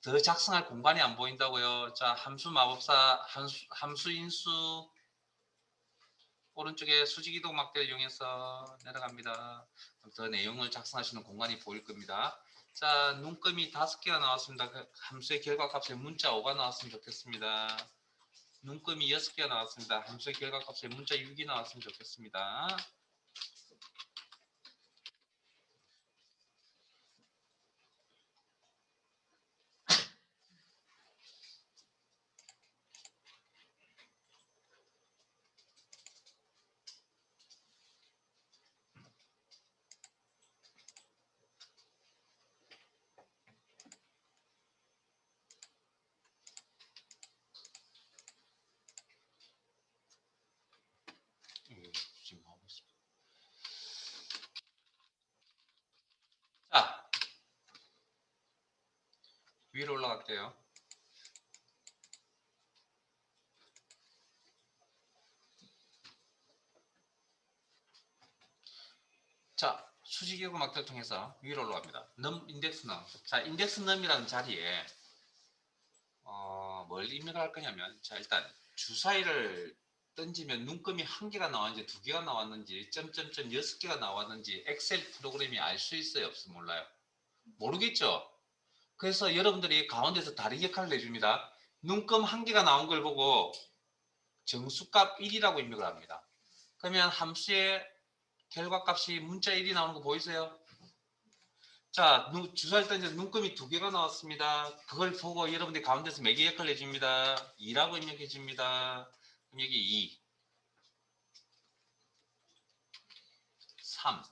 더 작성할 공간이 안 보인다고요. 자, 함수 마법사 함수 인수 오른쪽에 수직이동 막대를 이용해서 내려갑니다. 더 내용을 작성하시는 공간이 보일 겁니다. 자, 눈금이 5개가 나왔습니다. 그 함수의 결과값에 문자 5가 나왔으면 좋겠습니다. 눈금이 6개가 나왔습니다. 함수의 결과값에 문자 6이 나왔으면 좋겠습니다. 지금 하고 있습니다. 자, 위로 올라갈게요. 자, 수직이동 막대를 통해서 위로 올라갑니다. 인덱스 num. 자, 인덱스 num이라는 자리에 뭘 입력할 거냐면 자, 일단 주사위를 던지면 눈금이 1개가 나왔는지 2개가 나왔는지 점점점 6개가 나왔는지 엑셀 프로그램이 알 수 있어요? 없어? 몰라요? 모르겠죠? 그래서 여러분들이 가운데서 다른 역할을 해줍니다. 눈금 1개가 나온 걸 보고 정수값 1이라고 입력을 합니다. 그러면 함수의 결과값이 문자 1이 나오는 거 보이세요? 자, 주사일 때 이제 눈금이 두 개가 나왔습니다. 그걸 보고 여러분들이 가운데서 매개 역할을 해줍니다. 2라고 입력해줍니다. 그럼 여기 2, 3,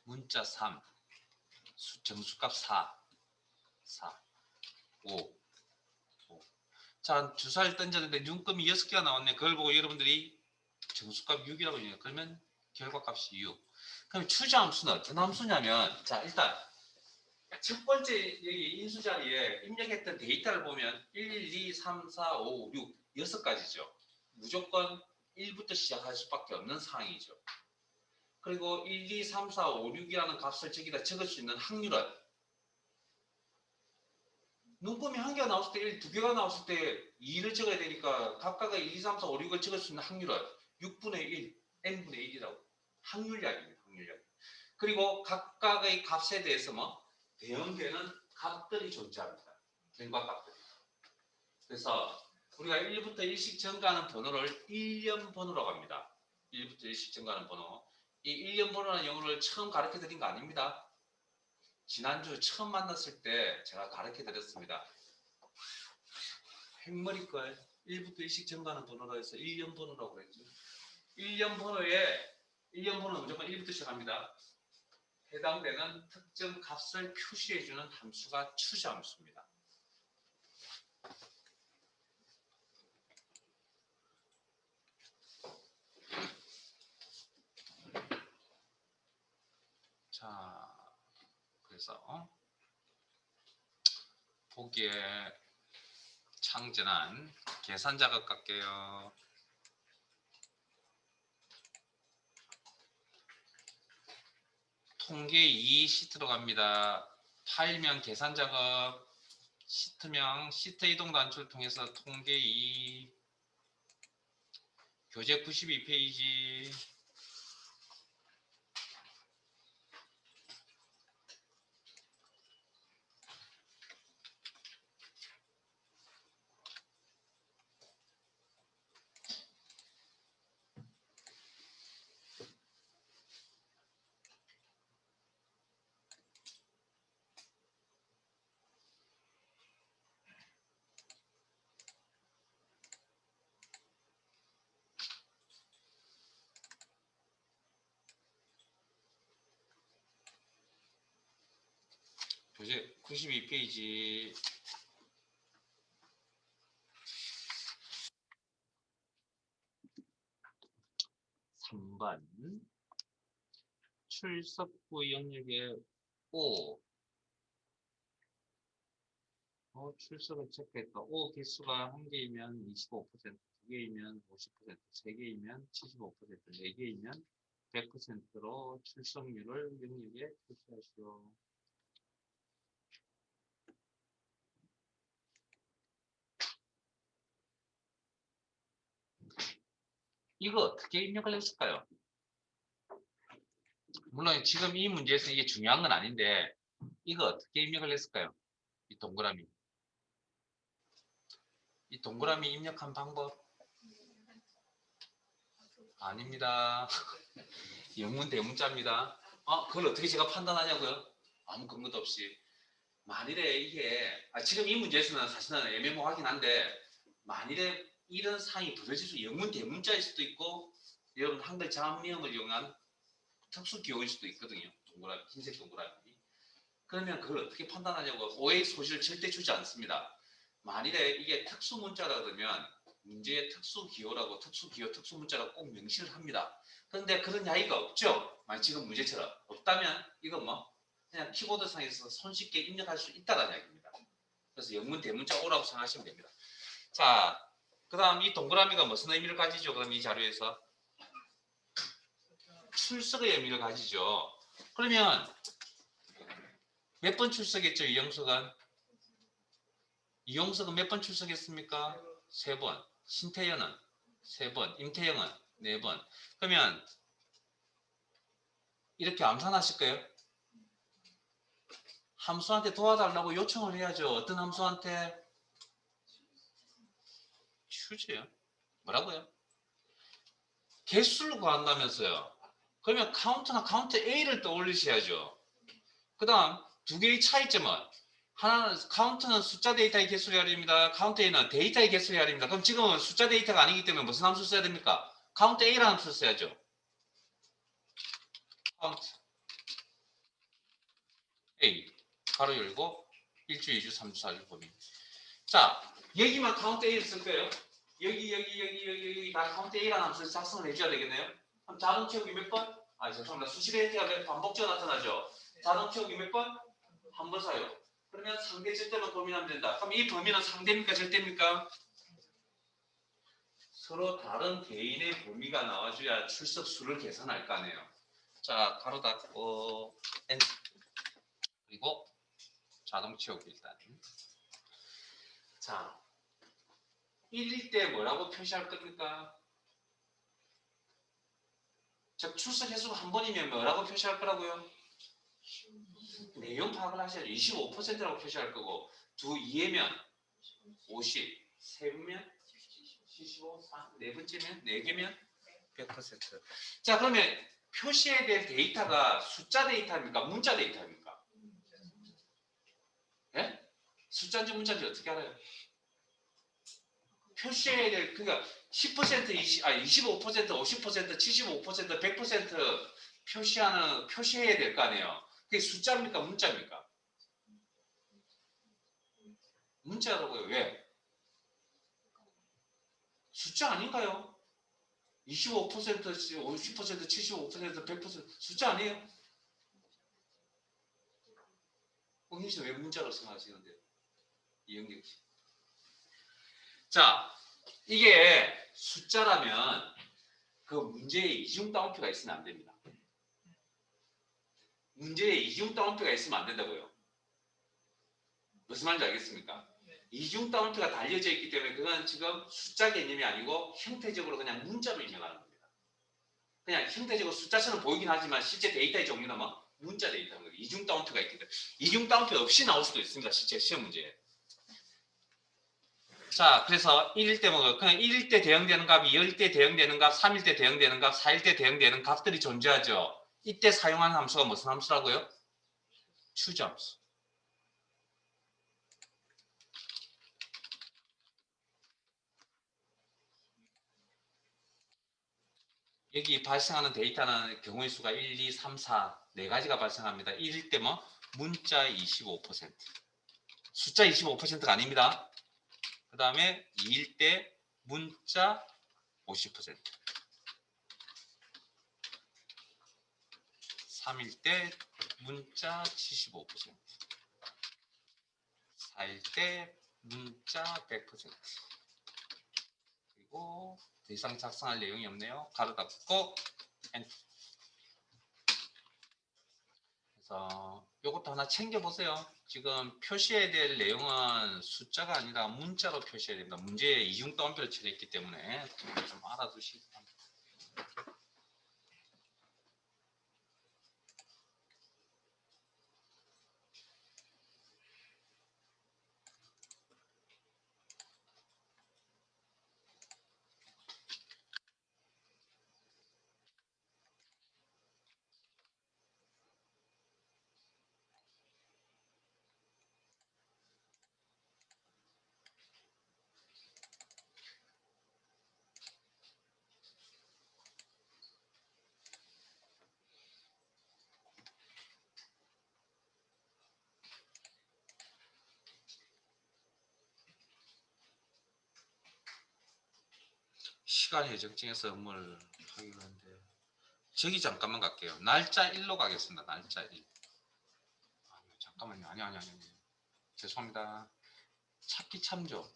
문자 3, 정수값 4, 4, 5, 5. 자, 주사일 던졌는데 눈금이 6개가 나왔네. 그걸 보고 여러분들이 정수값 6이라고 입력해요. 그러면 결과값이 6. 그럼 추자함수는 어떤 함수냐면, 자, 일단 첫 번째 여기 인수 자리에 입력했던 데이터를 보면 1, 2, 3, 4, 5, 6 6가지죠. 무조건 1부터 시작할 수밖에 없는 상황이죠. 그리고 1, 2, 3, 4, 5, 6이라는 값을 저기다 적을 수 있는 확률은 눈금이 한 개가 나왔을 때 1, 두 개가 나왔을 때 2를 적어야 되니까 각각의 1, 2, 3, 4, 5, 6을 적을 수 있는 확률은 6분의 1, n분의 1이라고. 확률약입니다. 확률약. 그리고 각각의 값에 대해서 뭐 대응되는 값들이 존재합니다. 결과값들이. 그래서 우리가 1부터 1씩 증가하는 번호를 1년 번호라고 합니다. 1부터 1씩 증가하는 번호. 이 1년 번호라는 영어를 처음 가르쳐 드린 거 아닙니다. 지난주 처음 만났을 때 제가 가르쳐 드렸습니다. 횡머리걸 1부터 1씩 증가하는 번호로 해서 1년 번호라고 그랬죠. 1년 번호는 무조건 1부터 시작합니다. 해당되는 특정 값을 표시해주는 함수가 추자함수입니다. 자, 그래서 보기에 창전한 계산 작업 갈게요. 통계 2 시트로 갑니다. 파일명 계산 작업, 시트명 시트 이동 단추를 통해서 통계 2, 교재 92페이지. 교재 92페이지 3번 출석부 영역의 O 출석을 체크했다. O 개수가 1개이면 25%, 2개이면 50%, 3개이면 75%, 4개이면 100%로 출석률을 영역에 표시하시오. 이거 어떻게 입력을 했을까요? 물론 지금 이 문제에서 이게 중요한 건 아닌데 이거 어떻게 입력을 했을까요? 이 동그라미. 이 동그라미 입력한 방법 아닙니다. 영문 대문자입니다. 그걸 어떻게 제가 판단하냐고요? 아무 근거도 없이. 만일에 이게 지금 이 문제에서는 사실은 애매모호하긴 한데 만일에 이런 상황이 벌어질 수 영문 대문자일 수도 있고 여러분 한글 장미음을 이용한 특수 기호일 수도 있거든요. 동그라미, 흰색 동그라미. 그러면 그걸 어떻게 판단하냐고. 오해의 소지를 절대 주지 않습니다. 만일에 이게 특수 문자라 그러면 문제의 특수 기호라고 특수 기호, 특수 문자라고 꼭 명시를 합니다. 그런데 그런 야기가 없죠. 만약 지금 문제처럼 없다면 이건 뭐 그냥 키보드 상에서 손쉽게 입력할 수 있다는 이야기입니다. 그래서 영문 대문자 오라고 생각하시면 됩니다. 자, 그 다음 이 동그라미가 무슨 의미를 가지죠? 그럼 이 자료에서 출석의 의미를 가지죠. 그러면 몇 번 출석했죠? 이영석은? 이용석은 몇 번 출석했습니까? 3번. 신태현은 3번. 임태영은 4번. 그러면 이렇게 암산하실 거예요? 함수한테 도와달라고 요청을 해야죠. 어떤 함수한테? 휴지요. 뭐라고요? 개수를 구한다면서요. 그러면 카운트나 카운트 A를 떠올리셔야죠. 그 다음 두 개의 차이점은 하나는 카운트는 숫자 데이터의 개수를 헤아립니다. 카운트 A는 데이터의 개수를 헤아립니다. 그럼 지금은 숫자 데이터가 아니기 때문에 무슨 함수 써야 됩니까? 카운트 A라는 함수 써야죠. 카운트 A 가로 열고 1주, 2주, 3주, 4주 범위. 자, 여기만 카운트 A를 쓸 거예요. 여기 다 카운트 A라는 함수를 작성을 해줘야 되겠네요. 그럼 자동 채우기 몇 번? 아, 죄송합니다. 수식 데이터가 반복적으로 나타나죠. 자동 채우기 몇 번? 한 번 사용. 그러면 상대 절대만 고민하면 된다. 그럼 이 범위는 상대입니까? 절대입니까? 서로 다른 개인의 범위가 나와줘야 출석수를 계산할 거 아니에요. 자, 가로 닫고 엔터. 그리고 자동 채우기 일단. 자, 1일 때 뭐라고 표시할 겁니까? 즉 출석 횟수가 한 번이면 뭐라고 표시할 거라고요? 내용 파악을 하셔야죠. 25%라고 표시할 거고 두 2회면 50, 세 배면 75, 네 번째면 4개면 100%. 자, 그러면 표시해야 될 데이터가 숫자 데이터입니까? 문자 데이터입니까? 예? 숫자인지 문자인지 어떻게 알아요? 표시해야 될, 그러니까 10%, 25%, 50%, 75%, 100% 표시해야 될 거 아니에요. 그게 숫자입니까? 문자입니까? 문자라고요. 왜? 숫자 아닌가요? 25%, 50%, 75%, 100% 숫자 아니에요? 홍진 씨는 왜 문자로 생각하시는데요? 이영경 씨. 자, 이게 숫자라면 그 문제에 이중 따옴표가 있으면 안 됩니다. 문제에 이중 따옴표가 있으면 안 된다고요. 무슨 말인지 알겠습니까? 이중 따옴표가 달려져 있기 때문에 그건 지금 숫자 개념이 아니고 형태적으로 그냥 문자로 인정하는 겁니다. 그냥 형태적으로 숫자처럼 보이긴 하지만 실제 데이터의 종류는 뭐 문자 데이터입니다. 이중 따옴표가 있기 때문에 이중 따옴표 없이 나올 수도 있습니다. 실제 시험 문제에. 자, 그래서 1일 때 뭐 그냥 1일 때 대응되는 값, 2일 때 대응되는 값, 3일 때 대응되는 값, 4일 때 대응되는 값들이 존재하죠. 이때 사용하는 함수가 무슨 함수라고요? 추정함수. 여기 발생하는 데이터는 경우의 수가 1, 2, 3, 4, 네 가지가 발생합니다. 1일 때 뭐 문자 25%, 숫자 25%가 아닙니다. 그 다음에 2일 때 문자 50%, 3일 때 문자 75%, 4일 때 문자 100%. 그리고 더 이상 작성할 내용이 없네요. 가로 닫고 엔터. 그래서 이것도 하나 챙겨보세요. 지금 표시해야 될 내용은 숫자가 아니라 문자로 표시해야 됩니다. 문제에 이중 따옴표를 처리했기 때문에 좀 알아두시기 바랍니다. 시간 예정증에서 업무를 하기로 했는데 저기 잠깐만 갈게요. 날짜 1로 가겠습니다. 날짜 1. 잠깐만요. 아니. 죄송합니다. 찾기 참조.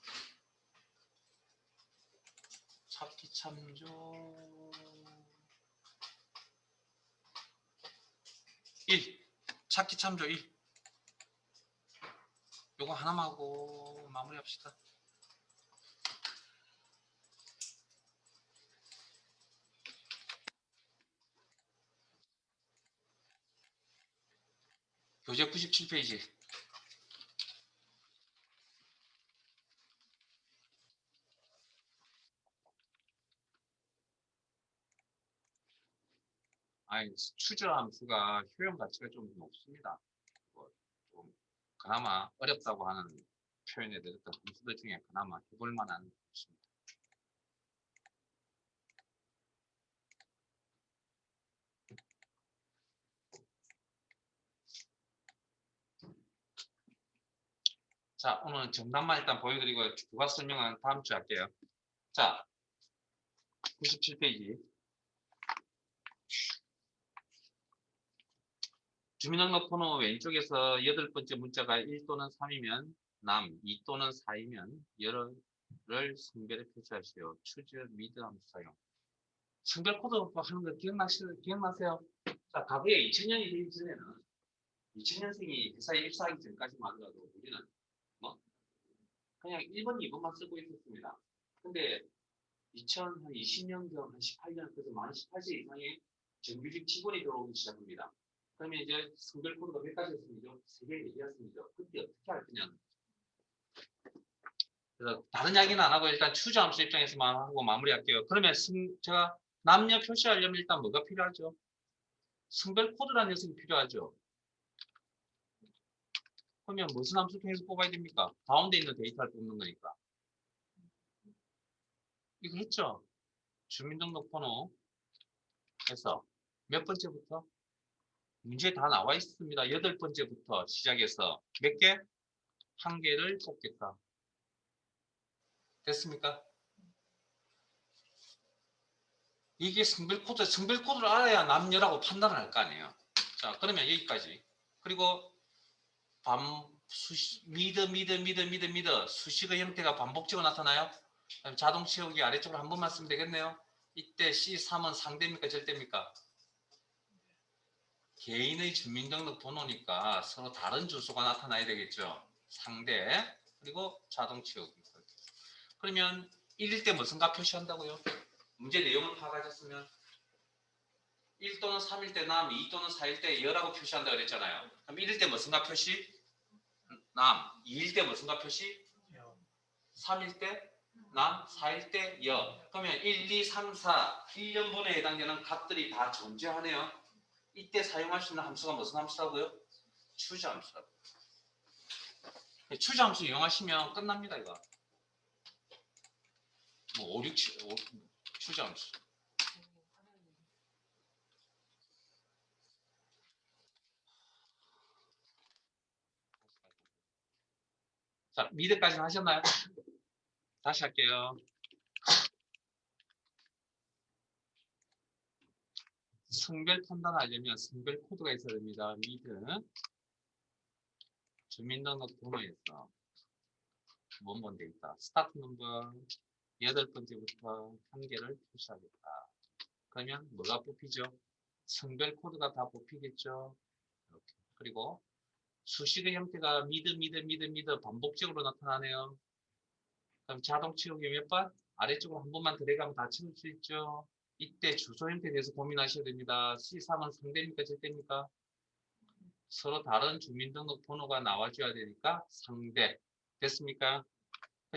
찾기 참조 1. 찾기 참조 1. 요거 하나만 하고 마무리합시다. 교재 97페이지. 아니, 추저 함수가 효용 가치가 좀 높습니다. 좀 그나마 어렵다고 하는 표현에 들었던 함수들 중에 그나마 해볼 만한 것입니다. 자, 오늘 정답만 일단 보여드리고 부가 설명은 다음 주에 할게요. 자, 97페이지. 주민등록번호 왼쪽에서 8번째 문자가 1 또는 3이면 남, 2 또는 4이면 열을 성별에 표시하시오. choose mid 함수 사용. 성별 코드 하는 거 기억나세요? 자, 과거에 2000년이 되기 전에는 2000년생이 회사에 입사하기 전까지만 하더라도 우리는 뭐 그냥 1번, 2번만 쓰고 있었습니다. 근데 2020년경 한 18년, 그래서 만 18세 이상의 정규직 직원이 들어오기 시작합니다. 그러면 이제 성별 코드가 몇 가지였습니까? 3개, 4개였습니다. 그때 어떻게 할 거냐. 그래서 다른 이야기는 안 하고 일단 추저 함수 입장에서만 하고 마무리할게요. 그러면 제가 남녀 표시하려면 일단 뭐가 필요하죠? 성별 코드라는 녀석이 필요하죠. 그러면 무슨 함수 통해서 뽑아야 됩니까? 가운데 있는 데이터를 뽑는 거니까. 이거 했죠? 주민등록번호에서 몇 번째부터? 문제에 다 나와 있습니다. 8번째부터 시작해서 몇 개? 한 개를 뽑겠다. 됐습니까? 이게 성별 코드를 알아야 남녀라고 판단을 할 거 아니에요. 자, 그러면 여기까지. 그리고 미드 수식의 형태가 반복적으로 나타나요. 자동 채우기 아래쪽으로 한 번만 쓰면 되겠네요. 이때 C3은 상대입니까? 절대입니까? 개인의 주민등록 번호니까 서로 다른 주소가 나타나야 되겠죠. 상대 그리고 자동 채우기. 그러면 1일 때 무슨 값 표시한다고요? 문제 내용을 파악하셨으면 1 또는 3일 때 남, 2 또는 4일 때 여라고 표시한다고 그랬잖아요. 그럼 1일 때 무슨 값 표시? 남. 2일 때 무슨 값 표시? 3일 때 남, 4일 때 여. 그러면 1, 2, 3, 4, 1년분에 해당되는 값들이 다 존재하네요. 이때 사용할 수 있는 함수가 무슨 함수라고요? 추저 함수라고요. 추저 함수 이용하시면 끝납니다, 이거. 뭐 5, 6, 7, 추저 함수. 자, 미드까지는 하셨나요? 다시 할게요. 성별 판단하려면 성별 코드가 있어야 됩니다. 미드. 주민등록번호에서 원본 데이터. 스타트 넘버 8번째부터 한 개를 표시하겠다. 그러면 뭐가 뽑히죠? 성별 코드가 다 뽑히겠죠? 이렇게. 그리고 수식의 형태가 미드 반복적으로 나타나네요. 그럼 자동 채우기 몇 번? 아래쪽으로 한 번만 들어가면 다 채울 수 있죠. 이때 주소 형태에 대해서 고민하셔야 됩니다. C3은 상대입니까? 절대입니까? 서로 다른 주민등록번호가 나와줘야 되니까 상대. 됐습니까?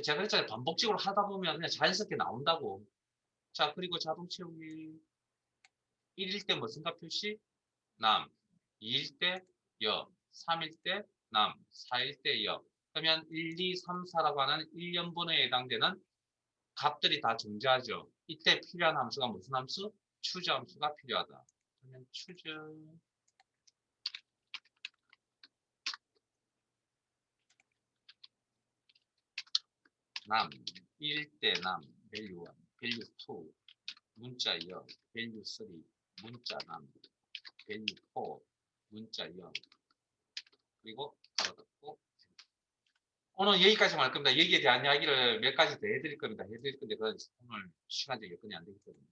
제가 그랬잖아요. 반복적으로 하다 보면 그냥 자연스럽게 나온다고. 자, 그리고 자동 채우기 1일 때 무슨 값 표시? 남. 2일 때 여. 3일 때 남. 4일 때 여. 그러면 1, 2, 3, 4라고 하는 1년번호에 해당되는 값들이 다 존재하죠. 이때 필요한 함수가 무슨 함수? 추저 함수가 필요하다. 그러면 추저 남 1대 남 value 1, value 2 문자 0 value 3 문자 남 value 4 문자 0 그리고 가로 닫고 오늘 여기까지만 할 겁니다. 여기에 대한 이야기를 몇 가지 더 해드릴 겁니다. 해드릴 건데 그건 오늘 시간적 여건이 안 되기 때문에